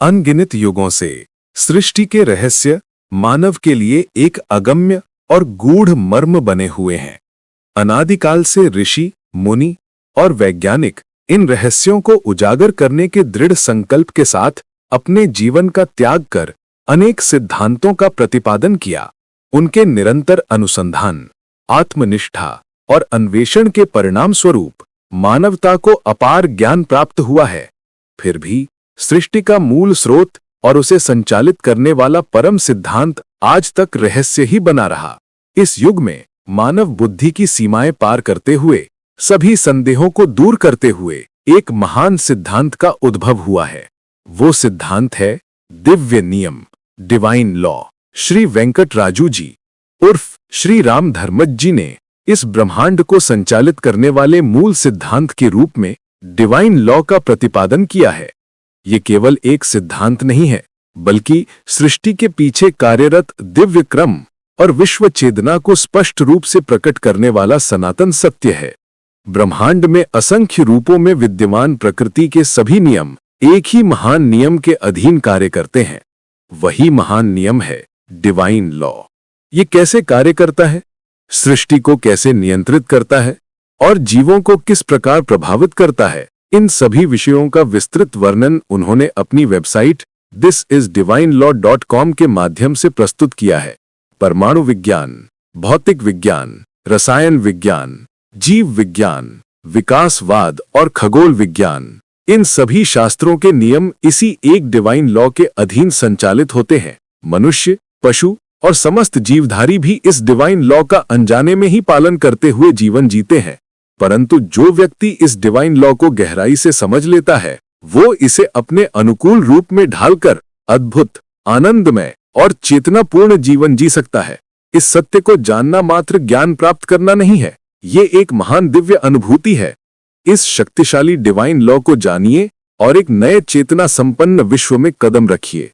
अनगिनत युगों से सृष्टि के रहस्य मानव के लिए एक अगम्य और गूढ़ मर्म बने हुए हैं। अनादिकाल से ऋषि, मुनि और वैज्ञानिक इन रहस्यों को उजागर करने के दृढ़ संकल्प के साथ अपने जीवन का त्याग कर अनेक सिद्धांतों का प्रतिपादन किया। उनके निरंतर अनुसंधान, आत्मनिष्ठा और अन्वेषण के परिणाम स्वरूप मानवता को अपार ज्ञान प्राप्त हुआ है। फिर भी सृष्टि का मूल स्रोत और उसे संचालित करने वाला परम सिद्धांत आज तक रहस्य ही बना रहा। इस युग में मानव बुद्धि की सीमाएं पार करते हुए, सभी संदेहों को दूर करते हुए एक महान सिद्धांत का उद्भव हुआ है। वो सिद्धांत है दिव्य नियम, डिवाइन लॉ। श्री वेंकटराजू जी उर्फ श्री राम धर्मज जी ने इस ब्रह्मांड को संचालित करने वाले मूल सिद्धांत के रूप में डिवाइन लॉ का प्रतिपादन किया है। ये केवल एक सिद्धांत नहीं है, बल्कि सृष्टि के पीछे कार्यरत दिव्य क्रम और विश्व चेतना को स्पष्ट रूप से प्रकट करने वाला सनातन सत्य है। ब्रह्मांड में असंख्य रूपों में विद्यमान प्रकृति के सभी नियम एक ही महान नियम के अधीन कार्य करते हैं। वही महान नियम है डिवाइन लॉ। ये कैसे कार्य करता है, सृष्टि को कैसे नियंत्रित करता है और जीवों को किस प्रकार प्रभावित करता है, इन सभी विषयों का विस्तृत वर्णन उन्होंने अपनी वेबसाइट thisisdivinelaw.com के माध्यम से प्रस्तुत किया है। परमाणु विज्ञान, भौतिक विज्ञान, रसायन विज्ञान, जीव विज्ञान, विकासवाद और खगोल विज्ञान, इन सभी शास्त्रों के नियम इसी एक डिवाइन लॉ के अधीन संचालित होते हैं। मनुष्य, पशु और समस्त जीवधारी भी इस डिवाइन लॉ का अनजाने में ही पालन करते हुए जीवन जीते हैं। परंतु जो व्यक्ति इस डिवाइन लॉ को गहराई से समझ लेता है, वो इसे अपने अनुकूल रूप में ढालकर अद्भुत, आनंदमय और चेतनापूर्ण जीवन जी सकता है। इस सत्य को जानना मात्र ज्ञान प्राप्त करना नहीं है, ये एक महान दिव्य अनुभूति है। इस शक्तिशाली डिवाइन लॉ को जानिए और एक नए चेतना संपन्न विश्व में कदम रखिए।